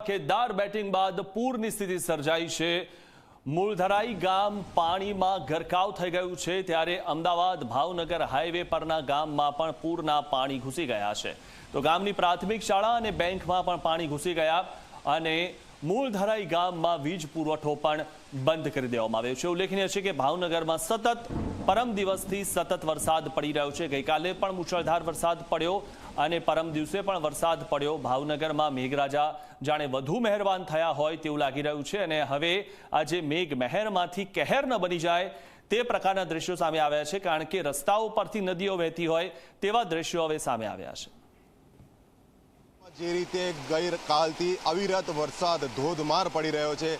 ધમાકેદાર બેટિંગ બાદ પૂરની સ્થિતિ સર્જાઈ છે। મૂળધરાઈ ગામ પાણીમાં ગરકાવ થઈ ગયું છે, ત્યારે અમદાવાદ ભાવનગર હાઈવે પરના ગામમાં પણ પૂરના પાણી ઘૂસી ગયા છે। તો ગામની પ્રાથમિક શાળા અને બેંકમાં પણ પાણી ઘૂસી ગયા અને મૂળધરાઈ ગામમાં વીજ પુરવઠો પણ બંધ કરી દેવામાં આવ્યો છે। ઉલ્લેખનીય છે કે ભાવનગરમાં સતત પરમ દિવસથી સતત વરસાદ પડી રહ્યો છે। ગઈકાલે પણ મુશળધાર વરસાદ પડ્યો અને પરમ દિવસે પણ વરસાદ પડ્યો। ભાવનગરમાં મેઘરાજા જાણે વધુ મહેરબાન થયા હોય તેવું લાગી રહ્યું છે અને હવે આજે મેઘ મહેરમાંથી કહેર ન બની જાય તે પ્રકારના દ્રશ્યો સામે આવ્યા છે, કારણ કે રસ્તાઓ પરથી નદીઓ વહેતી હોય તેવા દ્રશ્યો હવે સામે આવ્યા છે। જે રીતે ગઈકાલથી અવિરત વરસાદ ધોધમાર પડી રહ્યો છે,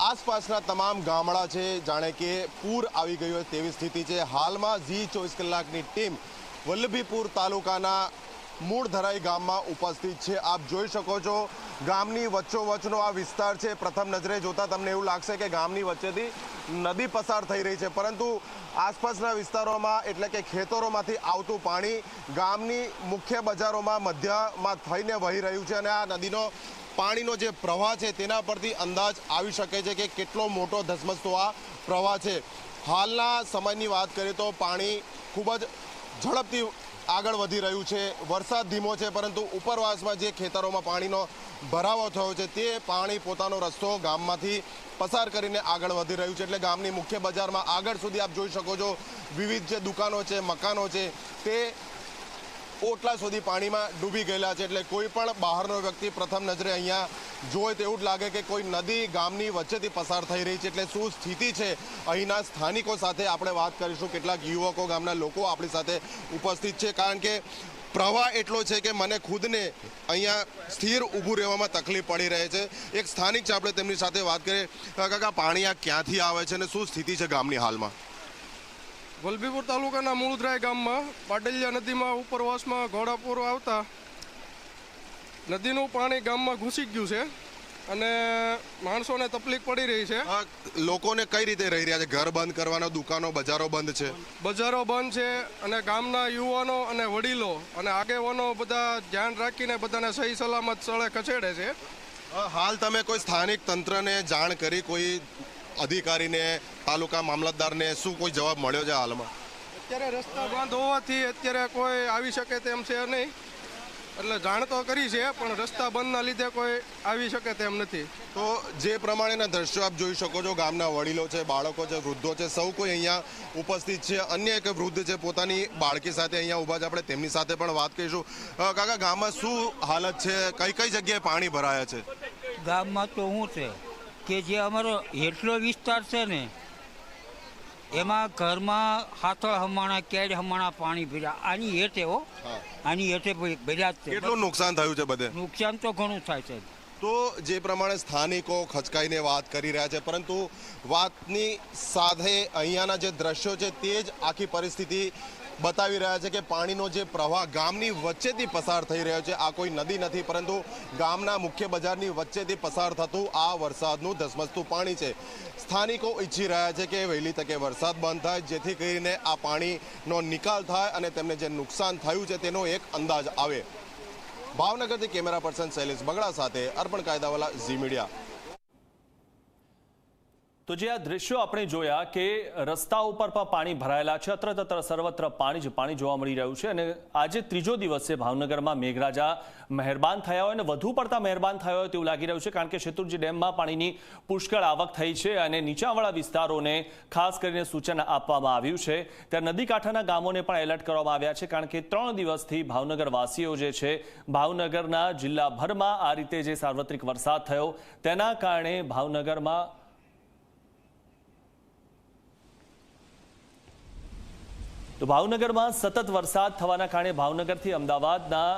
આસપાસના તમામ ગામડા છે જાણે કે પૂર આવી ગયું હોય તેવી સ્થિતિ છે। હાલમાં ઝી 24 કલાકની ટીમ વલ્લભીપુર તાલુકાના મૂળધરાઈ ગામમાં ઉપસ્થિત છે। આપ જોઈ શકો છો ગામની વચ્ચોવચ્ચનો આ વિસ્તાર છે। પ્રથમ નજરે જોતા તમને એવું લાગશે કે ગામની વચ્ચેથી નદી પસાર થઈ રહી છે, પરંતુ આસપાસના વિસ્તારોમાં એટલે કે ખેતરોમાંથી આવતું પાણી ગામની મુખ્ય બજારોમાં મધ્યમાં થઈને વહી રહ્યું છે અને આ નદીનો પાણીનો જે પ્રવાહ છે તેના પરથી અંદાજ આવી શકે છે કે કેટલો મોટો ધસમસતો આ પ્રવાહ છે। હાલના સમયની વાત કરીએ તો પાણી ખૂબ જ ઝડપથી આગળ વધી રહ્યું છે। વરસાદ ધીમો છે, પરંતુ ઉપરવાસમાં જે ખેતરોમાં પાણીનો ભરાવો થયો છે તે પાણી પોતાનો રસ્તો ગામમાંથી પસાર કરીને આગળ વધી રહ્યું છે। એટલે ગામની મુખ્ય બજારમાં આગળ સુધી આપ જોઈ શકો છો વિવિધ જે દુકાનો છે, મકાનો છે તે ઓટલા સુધી પાણીમાં ડૂબી ગયેલા છે। એટલે કોઈ પણ બહારનો વ્યક્તિ પ્રથમ નજરે અહીંયા જોઈ તો એવું જ લાગે કે કોઈ નદી ગામની વચ્ચેથી પસાર થઈ રહી છે। એટલે શું સ્થિતિ છે અહીંના સ્થાનિકો સાથે આપણે વાત કરીશું। કેટલાક યુવકો, ગામના લોકો આપણી સાથે ઉપસ્થિત છે, કારણ કે પ્રવાહ એટલો છે કે મને ખુદને અહીંયા સ્થિર ઊભું રહેવામાં તકલીફ પડી રહે છે। એક સ્થાનિક છે, આપણે તેમની સાથે વાત કરીએ। કાકા, પાણી આ ક્યાંથી આવે છે અને શું સ્થિતિ છે ગામની હાલમાં? વલ્લભીપુર તાલુકાના મૂળધરાઈ ગામમાં પાટલિયા નદીમાં ઉપરવાસમાં ઘોડાપુર આવતા નદીનું પાણી ગામમાં ઘૂસી ગયું છે અને માણસોને તકલીફ પડી રહી છે। લોકોને કઈ રીતે રહી રહ્યા છે? ઘર બંધ કરવાના, દુકાનો, બજારો બંધ છે? બજારો બંધ છે અને ગામના યુવાનો અને વડીલો અને આગેવાનો બધા ધ્યાન રાખીને બધાને સહી સલામત સ્થળે ખસેડે છે। હાલ તમે કોઈ સ્થાનિક તંત્રને જાણ કરી, કોઈ અધિકારીને, તાલુકા મામલતદારને શું કોઈ જવાબ મળ્યો છે હાલમાં? અત્યારે રસ્તા બંધ હોવાથી અત્યારે કોઈ આવી શકે તેમ છે નહીં, એટલે જાણ તો કરી છે પણ રસ્તા બંધના લીધે કોઈ આવી શકે તેમ નથી। તો જે પ્રમાણેના દ્રશ્યો આપ જોઈ શકો છો, ગામના વડીલો છે, બાળકો છે, વૃદ્ધો છે, સૌ કોઈ અહીંયા ઉપસ્થિત છે। અન્ય એક વૃદ્ધ છે, પોતાની બાળકી સાથે અહીંયા ઊભા છે, આપણે તેમની સાથે પણ વાત કરીશું। કાકા, ગામમાં શું હાલત છે? કઈ કઈ જગ્યાએ પાણી ભરાયા છે? ગામમાં તો શું છે કે જે અમારો હેઠલો વિસ્તાર છે ને એમાં ઘરમાં હાથળ હમાણા, કેડ હમાણા પાણી ભર્યા। આની હેઠે આની હેઠે ભર્યા જ છે। કેટલું નુકસાન થયું છે બધે? નુકસાન તો ઘણું થાય છે। તો જે પ્રમાણે સ્થાનિકો ખચકાઈને વાત કરી રહ્યા છે, પરંતુ વાતની સાથે અહીંયાના જે દ્રશ્યો છે તે જ આખી પરિસ્થિતિ બતાવી રહ્યા છે કે પાણીનો જે પ્રવાહ ગામની વચ્ચેથી પસાર થઈ રહ્યો છે। આ કોઈ નદી નથી, પરંતુ ગામના મુખ્ય બજારની વચ્ચેથી પસાર થતું આ વરસાદનું ધસમસતું પાણી છે। સ્થાનિકો ઈચ્છી રહ્યા છે કે વહેલી તકે વરસાદ બંધ થાય, જેથી કરીને આ પાણીનો નિકાલ થાય અને તેમને જે નુકસાન થયું છે તેનો એક અંદાજ આવે। ભાવનગરથી કેમેરા પર્સન શૈલેષ બગડા સાથે અર્પણ કાયદાવાલા, ઝી મીડિયા। તો જે આ દ્રશ્યો આપણે જોયા કે રસ્તા ઉપર પણ પાણી ભરાયેલા છે, અત્ર સર્વત્ર પાણી જ પાણી જોવા મળી રહ્યું છે અને આજે ત્રીજો દિવસ છે ભાવનગરમાં મેઘરાજા મહેરબાન થયા હોય અને વધુ પડતા મહેરબાન થયા હોય તેવું લાગી રહ્યું છે, કારણ કે શેત્રુંજી ડેમમાં પાણીની પુષ્કળ આવક થઈ છે અને નીચાણવાળા વિસ્તારોને ખાસ કરીને સૂચન આપવામાં આવ્યું છે। ત્યારે નદી કાંઠાના ગામોને પણ એલર્ટ કરવામાં આવ્યા છે, કારણ કે 3 દિવસથી ભાવનગરવાસીઓ જે છે, ભાવનગરના જિલ્લાભરમાં આ રીતે જે સાર્વત્રિક વરસાદ થયો તેના કારણે ભાવનગરમાં સતત વરસાદ થવાના કારણે ભાવનગરથી અમદાવાદના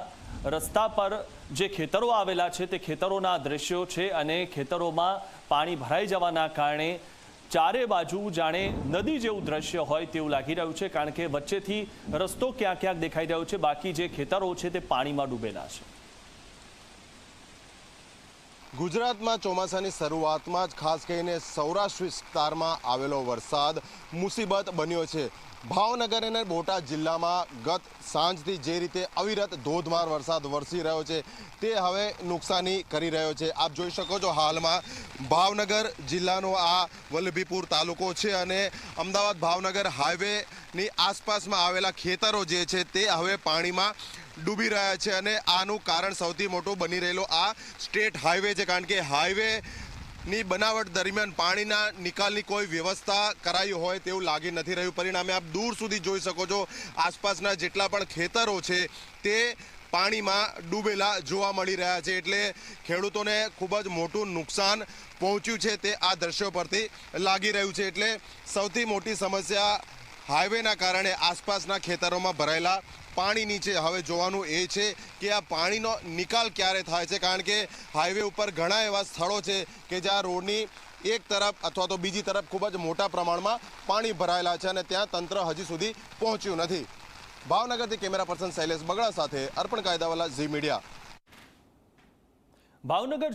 રસ્તા પર જે ખેતરો આવેલા છે તે ખેતરોના દ્રશ્યો છે અને ખેતરોમાં પાણી ભરાઈ જવાના કારણે ચારે બાજુ જાણે નદી જેવું દ્રશ્ય હોય તેવું લાગી રહ્યું છે, કારણ કે વચ્ચેથી રસ્તો ક્યાંક ક્યાંક દેખાઈ રહ્યો છે, બાકી જે ખેતરો છે તે પાણીમાં ડૂબેલા છે। ગુજરાતમાં ચોમાસાની શરૂઆતમાં જ ખાસ કરીને સૌરાષ્ટ્ર વિસ્તારમાં આવેલો વરસાદ મુસીબત બન્યો છે। ભાવનગર અને બોટાદ જિલ્લામાં ગત સાંજથી જે રીતે અવિરત ધોધમાર વરસાદ વરસી રહ્યો છે તે હવે નુકસાની કરી રહ્યો છે. આપ જોઈ શકો છો હાલમાં ભાવનગર જિલ્લાનો આ વલ્લભીપુર તાલુકો છે અને અમદાવાદ ભાવનગર હાઈવેની આસપાસમાં આવેલા ખેતરો જે છે તે હવે પાણીમાં ડૂબી રહ્યા છે અને આનું કારણ સૌથી મોટું બની રહેલો આ સ્ટેટ હાઈવે છે, કારણ કે હાઈવે ની બનાવટ દરમિયાન પાણીના નિકાલની કોઈ વ્યવસ્થા કરાઈ હોય તેવું લાગી નથી રહ્યું. પરિણામે આપ દૂર સુધી જોઈ શકો છો આસપાસના જેટલા પણ ખેતરો છે તે પાણીમાં ડૂબેલા જોવા મળી રહ્યા છે. એટલે ખેડૂતોને ખૂબ જ મોટું નુકસાન પહોંચ્યું છે તે આ દ્રશ્યો પરથી લાગી રહ્યું છે. એટલે સૌથી મોટી સમસ્યા હાઈવેના કારણે આસપાસના ખેતરોમાં ભરાયેલા પાણીની છે. હવે જોવાનું એ છે કે આ પાણીનો નિકાલ ક્યારે થાય છે, કારણ કે હાઈવે ઉપર ઘણા એવા સ્થળો છે કે જ્યાં રોડની એક તરફ અથવા તો બીજી તરફ ખૂબ જ મોટા પ્રમાણમાં પાણી ભરાયેલા છે અને ત્યાં તંત્ર હજી સુધી પહોંચ્યું નથી. ભાવનગરથી કેમેરા પર્સન શૈલેષ બગડા સાથે અર્પણ કાયદાવાલા ઝી મીડિયા. ભાવનગર